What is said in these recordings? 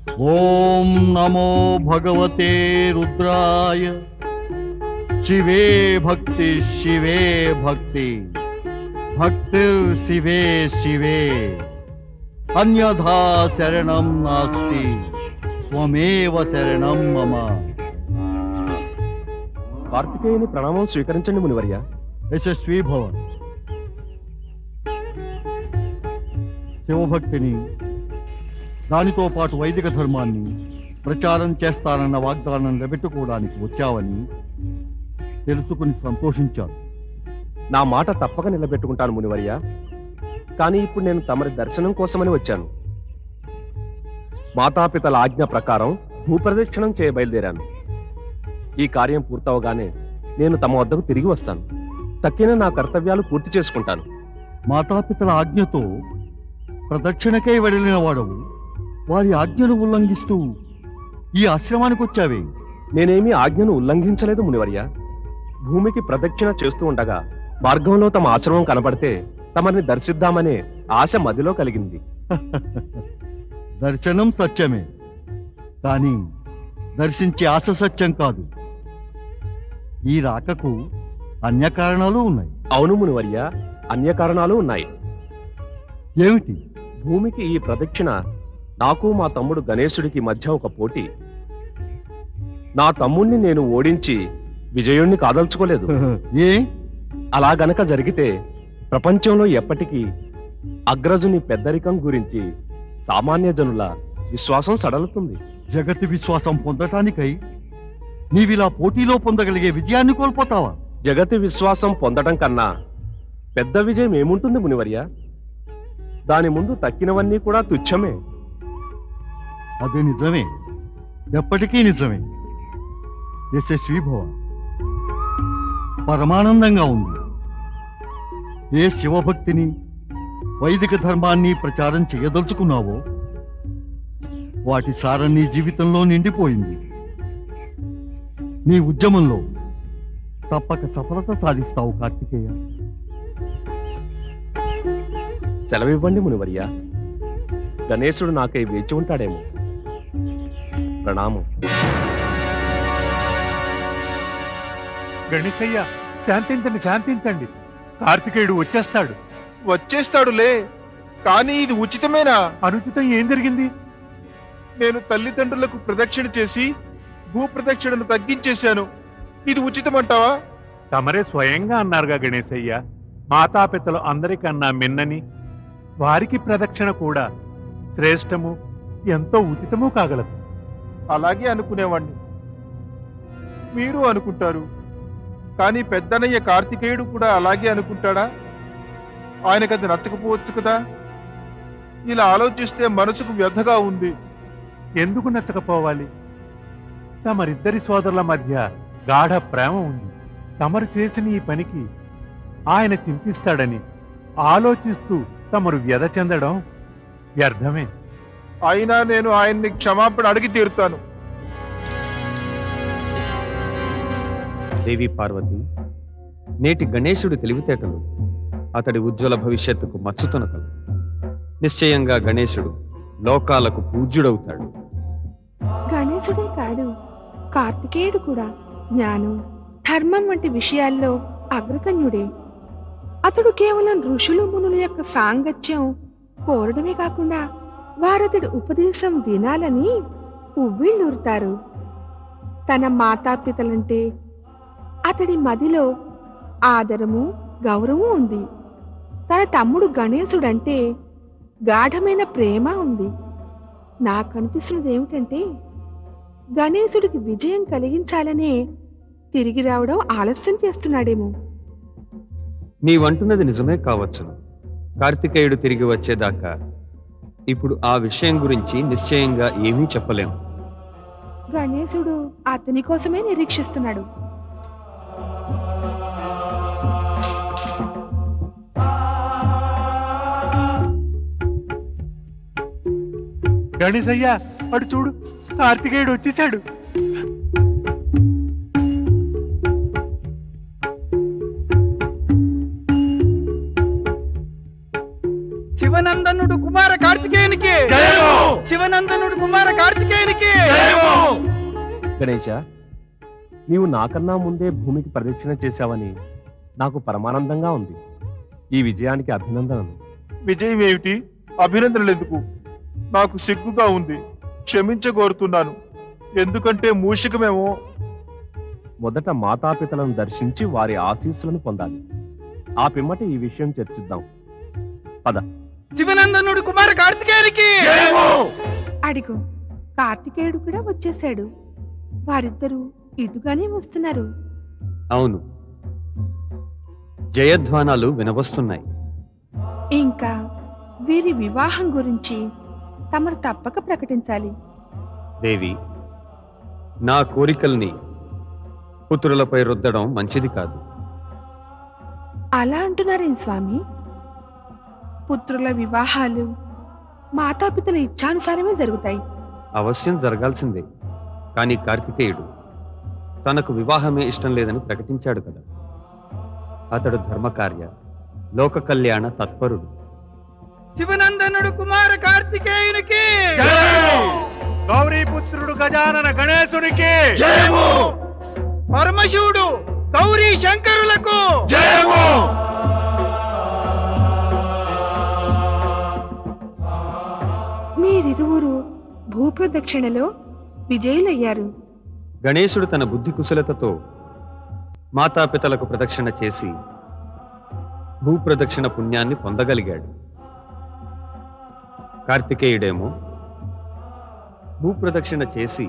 ఓం నమో భగవతే రుద్రాయ. శివే భక్తి శివే భక్తి, భక్తిర్ శివే శివే, అన్యథా శరణం నాస్తి, త్వమేవ శరణం మమ. కార్తికేయుని ప్రణామం స్వీకరించండి మునివర్య. యశస్వీ భవ. శివభక్తిని, దానితో పాటు వైదిక ధర్మాన్ని ప్రచారం చేస్తానన్న వాగ్దానం నిలబెట్టుకోవడానికి వచ్చావని తెలుసుకుని సంతోషించాను. నా మాట తప్పక నిలబెట్టుకుంటాను మునివర్య. కానీ ఇప్పుడు నేను తమరి దర్శనం కోసమని వచ్చాను. మాతాపితల ఆజ్ఞ ప్రకారం భూప్రదక్షిణం చేయ బయలుదేరాను. ఈ కార్యం పూర్తవగానే నేను తమ వద్దకు తిరిగి వస్తాను. తక్కిన నా కర్తవ్యాలు పూర్తి చేసుకుంటాను. మాతాపితల ఆజ్ఞతో ప్రదక్షిణకై వెళ్ళిన వాడవు వారి ఆజ్ఞను ఉల్లంఘిస్తూ ఈ ఆశ్రమానికి వచ్చావే? నేనేమీ ఆజ్ఞను ఉల్లంఘించలేదు మునివర్య. భూమికి ప్రదక్షిణ చేస్తూ ఉండగా మార్గంలో తమ ఆశ్రమం కనబడితే తమని దర్శిద్దామనే ఆశ మదిలో కలిగింది. దర్శనం సత్యమే, కానీ దర్శించే ఆశ సత్యం కాదు. ఈ రాకకు అన్య కారణాలు ఉన్నాయి. అవును మునివర్య, అన్య కారణాలు ఉన్నాయి. ఏమిటి? భూమికి ఈ ప్రదక్షిణ నాకు మా తమ్ముడు గణేశుడికి మధ్య ఒక పోటీ. నా తమ్ముణ్ణి నేను ఓడించి విజయుణ్ణి కాదల్చుకోలేదు. ఏ? అలా గనక జరిగితే ప్రపంచంలో ఎప్పటికీ అగ్రజుని పెద్దరికం గురించి సామాన్య జనుల విశ్వాసం సడలుతుంది. జగతి విశ్వాసం పొందటానికై నీవిలా పోటీలో పొందగలిగే విజయాన్ని కోల్పోతావా? జగతి విశ్వాసం పొందడం కన్నా పెద్ద విజయం ఏముంటుంది మునివర్య? దాని ముందు తక్కినవన్నీ కూడా తుచ్చమే. అదే నిజమే, ఎప్పటికీ నిజమే. యశస్వీ భవ. పరమానందంగా ఉంది. ఏ శివభక్తిని, వైదిక ధర్మాన్ని ప్రచారం చేయదలుచుకున్నావో వాటి సారం నీ జీవితంలో నిండిపోయింది. నీ ఉద్యమంలో తప్పక సఫలత సాధిస్తావు కార్తికేయ. సెలవివ్వండి మునివర్య. గణేశుడు నాకై వేచి ఉంటాడేమో. ప్రణామం. గణేశయ్య, శాంతించండి, శాంతించండి. కార్తికేయుడు వచ్చేస్తాడు. వచ్చేస్తాడులే, కానీ ఇది ఉచితమేనా? అనుచితం ఏం జరిగింది? నేను తల్లిదండ్రులకు ప్రదక్షిణ చేసి భూప్రదక్షిణను తగ్గించేశాను. ఇది ఉచితమంటావా? తమరే స్వయంగా అన్నారుగా గణేశయ్య, మాతాపితలు అందరికన్నా మిన్నని, వారికి ప్రదక్షిణ కూడా శ్రేష్టము, ఎంతో ఉచితము కాగలదు. అలాగే అనుకునేవాణ్ణి. మీరు అనుకుంటారు, కానీ పెద్దనయ్య కార్తికేయుడు కూడా అలాగే అనుకుంటాడా? ఆయనకది నచ్చకపోవచ్చు కదా. ఇలా ఆలోచిస్తే మనసుకు వ్యధగా ఉంది. ఎందుకు నచ్చకపోవాలి? తమరిద్దరి సోదరుల మధ్య గాఢ ప్రేమ ఉంది. తమరు చేసిన ఈ పనికి ఆయన చింతిస్తాడని ఆలోచిస్తూ తమరు వ్యధ చెందడం వ్యర్థమే. అయినా నేను ఆయన్ని క్షమాపణ అడిగి తీరుతాను. దేవి పార్వతి, నేటి గణేశుడి తెలివితేటలు అతడి ఉజ్వల భవిష్యత్తుకు మచ్చుతునకలు. నిశ్చయంగా గణేశుడు లోకాలకు పూజ్యుడవుతాడు. గణేశుడే కాడు, కార్తికేయుడు కూడా జ్ఞానం, ధర్మం వంటి విషయాల్లో అగ్రగణ్యుడే. అతడు కేవలం ఋషులు మునుల యొక్క సాంగత్యం కోరడమే కాకుండా వారతడి ఉపదేశం వినాలని ఉవ్విళ్ళూరుతారు. తన మాతాపితలంటే అతడి మదిలో ఆదరము, గౌరవం ఉంది. తన తమ్ముడు గణేశుడంటే గాఢమైన ప్రేమ ఉంది. నాకు అనిపిస్తున్నది ఏమిటంటే, గణేశుడికి విజయం కలిగించాలనే తిరిగి రావడం ఆలస్యం చేస్తున్నాడేమో. నీవంటున్నది నిజమే కావచ్చును. కార్తికేయుడు తిరిగి వచ్చేదాకా ఇప్పుడు ఆ విషయం గురించి నిశ్చయంగా ఏమీ చెప్పలేము. గణేశుడు అతని కోసమే నిరీక్షిస్తున్నాడు. గణేశయ్య, అడు చూడు, కార్తికేయుడు వచ్చేసాడు. శివనందనుడు కుమార కార్తికేయునికి, శివనందనుడు కుమార కార్తికేయునికి గణేశ, నీవు నాకన్నా ముందే భూమికి ప్రదక్షిణ చేశావని నాకు పరమానందంగా ఉంది. ఈ విజయానికి అభినందనలు. విజయం ఏమిటి, అభినందనలు ఎందుకు? నాకు సిగ్గుగా ఉంది, క్షమించగోరుతున్నాను. ఎందుకంటే మూషికమేమో. మొదట మాతాపితలను దర్శించి వారి ఆశీస్సులను పొందాలి. ఆ పిమ్మట ఈ విషయం చర్చిద్దాం. పద. శివనందనుడు కుమార కార్తికేయునికి. అడిగో, కార్తికేయుడు కూడా వచ్చేశాడు. వారిద్దరూ ఇటుగానే వస్తున్నారు. అవును, జయధ్వానాలు వినవస్తున్నాయి. ఇంకా వీరి వివాహం గురించి తమరు తప్పక ప్రకటించాలి. దేవి, నా కోరికల్ని పుత్రులపై రుద్దడం మంచిది కాదు. అలా అంటున్నారేం స్వామి? పుత్రుల వివాహాలు మాతాపితల ఇచ్ఛానుసారమే జరుగుతాయి. అవశ్యం జరగాల్సిందే. కానీ కార్తికేయుడు తనకు వివాహమే ఇష్టం లేదని ప్రకటించాడు కదా. అతడు ధర్మకార్య, లోక కళ్యాణ తత్పరుడు. శివనందనుడు కుమార కార్తికేయునికి. గౌరీపుత్రుడు గజానన గణేశునికి. పరమశివుడు గౌరీ శంకరులకు. మీరిరువురు భూప్రదక్షిణలో విజయులయ్యారు. గణేశుడు తన బుద్ధి కుశలతతో మాతాపితలకు ప్రదక్షిణ చేసి భూప్రదక్షిణ పుణ్యాన్ని పొందగలిగాడు. కార్తికేయుడేమో భూప్రదక్షిణ చేసి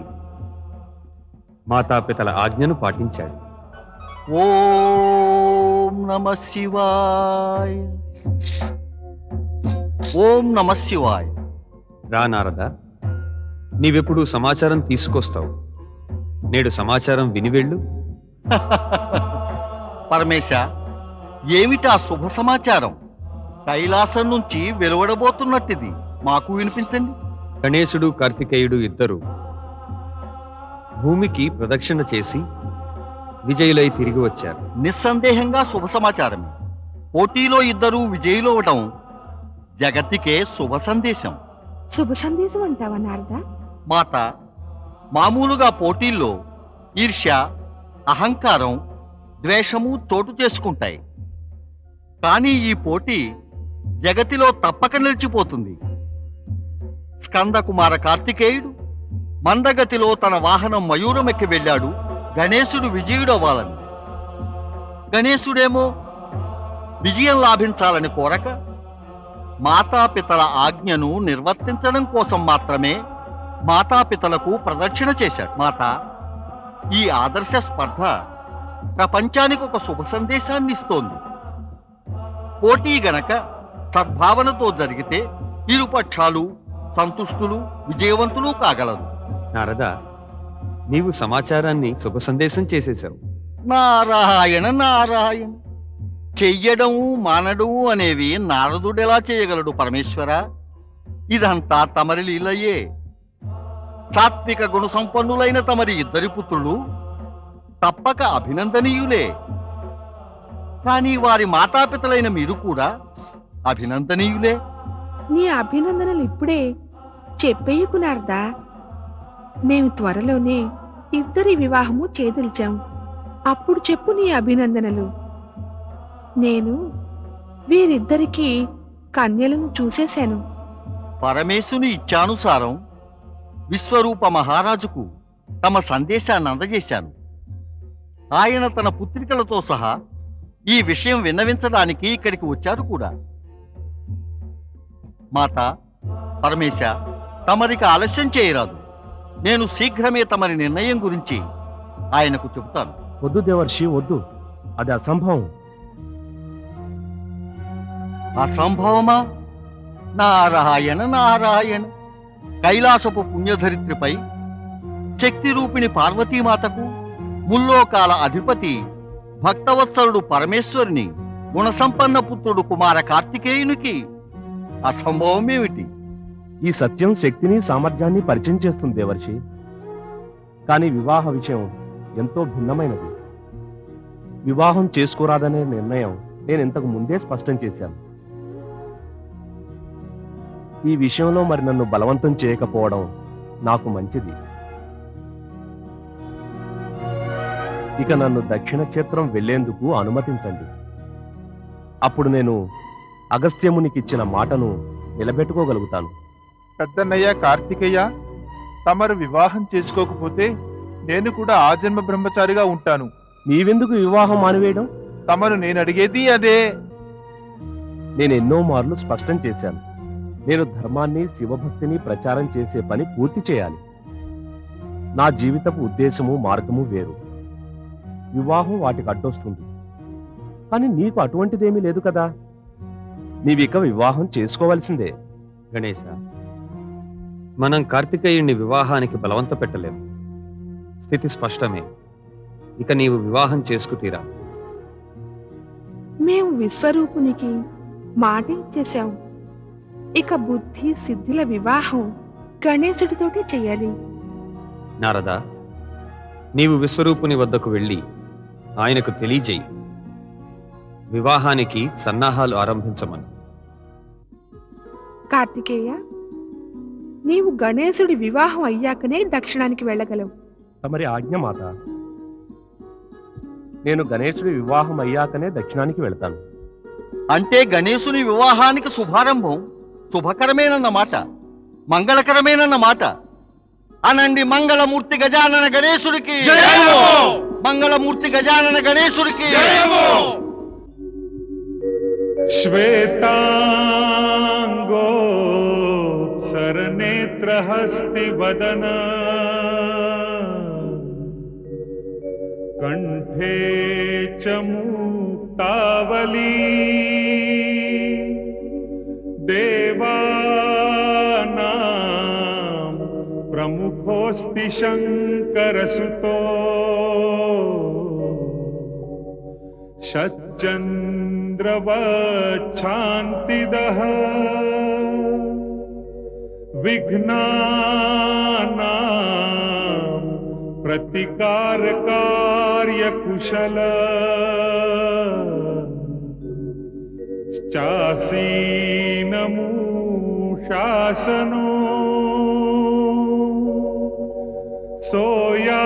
మాతాపితల ఆజ్ఞను పాటించాడు. ఓం నమః శివాయ. ఓం నమః శివాయ. రా నారద, నీవెప్పుడు సమాచారం తీసుకొస్తావు. నేడు సమాచారం వినివెళ్ళు. పరమేశ, ఏమిటా శుభ సమాచారం? కైలాసం నుంచి వెలువడబోతున్నట్టిది, మాకు వినిపించండి. గణేశుడు కార్తికేయుడు ఇద్దరు భూమికి ప్రదక్షిణ చేసి విజయులై తిరిగి వచ్చారు. నిస్సందేహంగా శుభ సమాచారమే. పోటీలో ఇద్దరూ విజయులవడం జగత్తికే శుభ సందేశం. శుభ సందేశం అంటావా నారదా? మాత, మామూలుగా పోటీల్లో ఈర్ష్య, అహంకారం, ద్వేషము చోటు చేసుకుంటాయి. కానీ ఈ పోటీ జగతిలో తప్పక నిలిచిపోతుంది. స్కందకుమార కార్తికేయుడు మందగతిలో తన వాహనం మయూరమెక్కి వెళ్ళాడు గణేశుడు విజయుడవ్వాలని. గణేశుడేమో విజయం లాభించాలని కోరక మాతాపితల ఆజ్ఞను నిర్వర్తించడం కోసం మాత్రమే మాతాపితలకు ప్రదక్షిణ చేశాడు. మాత, ఈ ఆదర్శ స్పర్ధ ప్రపంచానికి ఒక శుభ సందేశాన్ని ఇస్తోంది. పోటీ గనక సద్భావనతో జరిగితే ఇరుపక్షాలు సంతుష్టులు, విజయవంతులు కాగలరు. నారద, నీవు సమాచారాన్ని శుభ సందేశం చేసేశావు. నారాయణ నారాయణ. చెయ్యడము మానడము అనేవి నారదుడెలా చేయగలడు పరమేశ్వర? ఇదంతా తమరి లీలయే. సాత్విక గుణ సంపన్నులైన తమరి ఇద్దరి పుత్రులు తప్పక అభినందనీయులే. కానీ వారి మాతాపితలైన మీరు కూడా అభినందనీయులే. నీ అభినందనలు ఇప్పుడే చెప్పేయకు నారదా. మేము త్వరలోనే ఇద్దరి వివాహము చేదలిచాం. అప్పుడు చెప్పు నీ అభినందనలు. నేను వీరిద్దరికీ కన్యలను చూసేశాను. పరమేశుని ఇచ్ఛానుసారం విశ్వరూప మహారాజుకు తమ సందేశాన్ని అందజేశాను. ఆయన తన పుత్రికలతో సహా ఈ విషయం విన్నవించడానికి ఇక్కడికి వచ్చారు కూడా. మాత, పరమేశ, తమరికి ఆలస్యం చేయరాదు. నేను శీఘ్రమే తమరి నిర్ణయం గురించి ఆయనకు చెబుతాను. వద్దు దేవర్షి, వద్దు. అది అసంభవం. అసంభవమా? నారాయణ నారాయణ. కైలాసపు పుణ్యధరిత్రిపై శక్తి రూపిణి పార్వతీమాతకు, ముల్లోకాల అధిపతి భక్తవత్సలుడు పరమేశ్వరుని గుణసంపన్న పుత్రుడు కుమార కార్తికేయునికి అసంభవమేమిటి? ఈ సత్యం శక్తిని, సామర్థ్యాన్ని పరిచయం చేస్తుంది దేవర్షి. కానీ వివాహ విషయం ఎంతో భిన్నమైనది. వివాహం చేసుకోరాదనే నిర్ణయం నేను ఇంతకు ముందే స్పష్టం చేశాను. ఈ విషయంలో మరి నన్ను బలవంతం చేయకపోవడం నాకు మంచిది. ఇక నన్ను దక్షిణ క్షేత్రం వెళ్లేందుకు అనుమతించండి. అప్పుడు నేను అగస్త్యమునికిచ్చిన మాటను నిలబెట్టుకోగలుగుతాను. పెద్దన్నయ్య కార్తికేయ, తమరు వివాహం చేసుకోకపోతే నేను కూడా ఆజన్మ బ్రహ్మచారిగా ఉంటాను. నీవెందుకు వివాహం మానివేయడం? తమరు నేను అడిగేది అదే. నేను ఎన్నో మార్లు స్పష్టం చేశాను. నేను ధర్మాన్ని, శివభక్తిని ప్రచారం చేసే పని పూర్తి చేయాలి. నా జీవితపు ఉద్దేశము, మార్గము వేరు. వివాహం వాటికి అడ్డొస్తుంది. కానీ నీకు అటువంటిదేమీ లేదు కదా. నీవిక వివాహం చేసుకోవలసిందే. గణేశ, మనం కార్తికేయుణ్ణి వివాహానికి బలవంత పెట్టలేము. స్థితి స్పష్టమే. ఇక నీవు వివాహం చేసుకుతీరా. మేము విశ్వరూపునికి మాట ఇచ్చేశాం. ఇక బుద్ధి సిద్ధిల వివాహం గణేశుడితోటే చెయ్యాలి. నారదా, నీవు విశ్వరూపుని వద్దకు వెళ్ళి ఆయనకు తెలియజేయి. వివాహానికి సన్నాహాలు ఆరంభించమని. కార్తికేయ, నీవు గణేశుడి వివాహం అయ్యాకనే దక్షిణానికి వెళ్ళగలవు. తమరి ఆజ్ఞ మాత. నేను గణేశుడి వివాహం అయ్యాకనే దక్షిణానికి వెళ్తాను. అంటే గణేశుని వివాహానికి శుభారంభం శుభకరమేనన్నమాట, మంగళకరమేనన్నమాట. అనండి మంగళమూర్తి గజానన గణేశుడికి, మంగళమూర్తి గజానన గణేశుడికి. శ్వేతాంగో సరనేత్రహస్తి వదన కంఠే చ ముక్తావళీ దేవానాం ప్రముఖోస్తి శంకరసుతో షచ్చంద్రవచ్ఛాంతిదః విఘ్నానాం ప్రతికారకార్యకుశల శాసనో సోయాత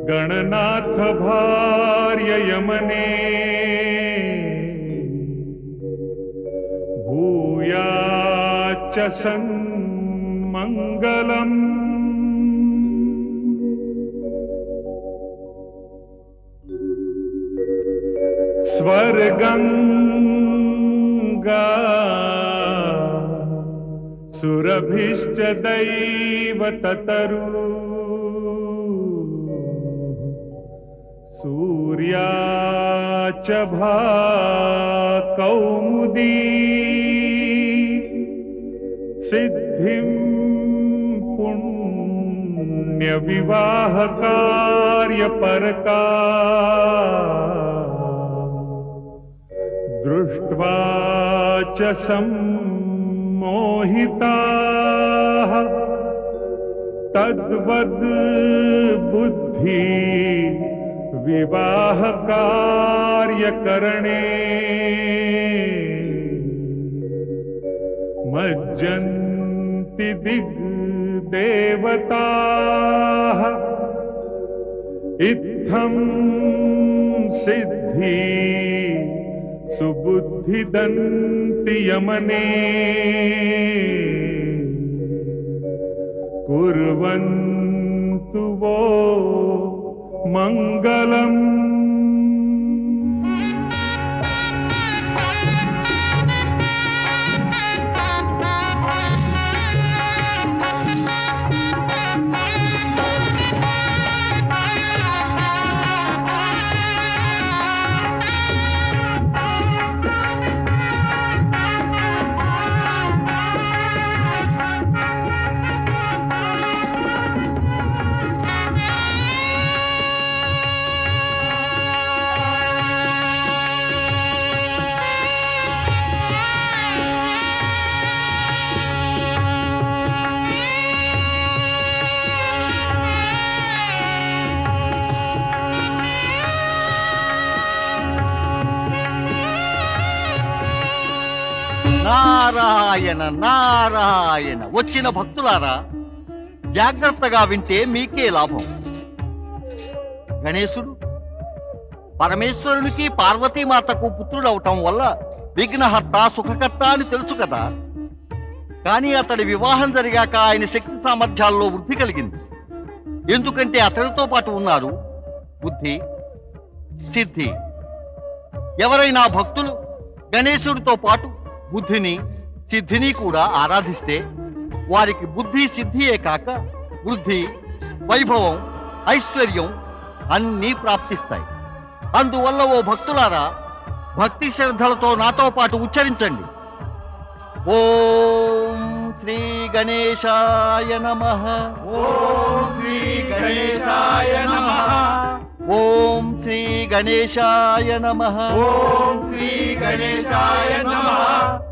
గణనాథ భార్య యమనే భూయాచ్చ సన్మంగళం. స్వర్గంగా సురభిశ్చ దైవ తతరు సూర్యాచ కౌముదీ సిద్ధిం పుణ్య వివాహ కార్యపరకా దృష్ట్వా చ సమ్మోహితాః తద్వద్ బుద్ధి వివాహ కార్యకరణే మజ్జంతి దిగ్దేవతాః ఇత్థం సిద్ధి సుబుద్ధిదంతి యమనే కుర్వంతు వో మంగళం. నారాయణ నారాయణ. వచ్చిన భక్తులారా, జాగ్రత్తగా వింటే మీకే లాభం. గణేశుడు పరమేశ్వరునికి పార్వతీమాతకు పుత్రుడవటం వల్ల విఘ్నహర్త సుఖకర్త అని తెలుసు కదా. కానీ అతడి వివాహం జరిగాక ఆయన శక్తి సామర్థ్యాల్లో వృద్ధి కలిగింది. ఎందుకంటే అతడితో పాటు ఉన్నారు బుద్ధి సిద్ధి. ఎవరైనా భక్తులు గణేశుడితో పాటు బుద్ధిని సిద్ధిని కూడా ఆరాధిస్తే వారికి బుద్ధి సిద్ధియే కాక వృద్ధి వైభవం ఐశ్వర్యం అన్నీ ప్రాప్తిస్తాయి. అందువల్ల ఓ భక్తులారా, భక్తి శ్రద్ధలతో నాతో పాటు ఉచ్చరించండి. ఓం శ్రీ గణేశాయ నమః. ఓం శ్రీ గణేశాయ నమః. ఓం శ్రీ గణేశాయ నమః. ఓం శ్రీ గణేశాయ నమః.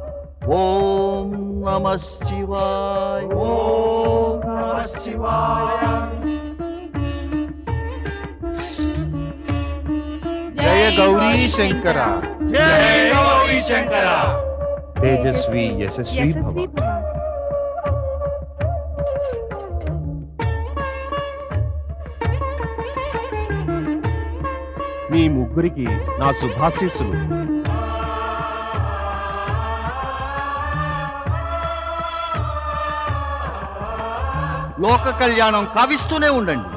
ఓం నమః శివాయ. ఓం నమః శివాయ. జయ గౌరీ శంకర. జయ గౌరీ శంకర. తేజస్వి యశస్వి భవ. యశస్వి భవ. మీ ముగ్గురికి నా శుభాశీస్సులు. లోక కళ్యాణం కావిస్తూనే ఉండండి.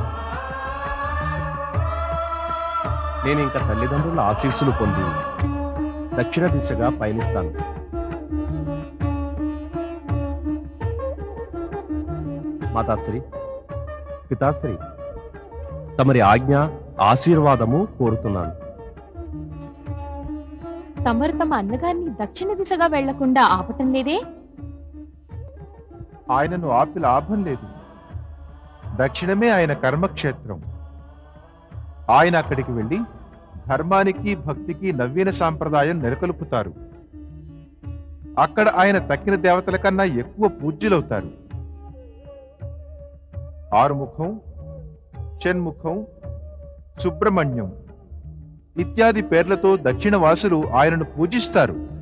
నేను ఇంకా తల్లిదండ్రుల ఆశీస్సులు పొంది దక్షిణ దిశగా పయనిస్తాను. మాతాశ్రీ, పితాశ్రీ, తమరి ఆజ్ఞ ఆశీర్వాదము కోరుతున్నాను. తమరు తమ అన్నగారిని దక్షిణ దిశగా వెళ్లకుండా ఆపటం లేదే? ఆయనను ఆపి లాభం లేదు. దక్షిణమే ఆయన కర్మక్షేత్రం. ఆయన అక్కడికి వెళ్ళి ధర్మానికి భక్తికి నవీన సాంప్రదాయం నెలకొల్పుతారు. అక్కడ ఆయన తక్కిన దేవతల కన్నా ఎక్కువ పూజ్యులవుతారు. ఆరుముఖం, షణ్ముఖం, సుబ్రహ్మణ్యం ఇత్యాది పేర్లతో దక్షిణ వాసులు ఆయనను పూజిస్తారు.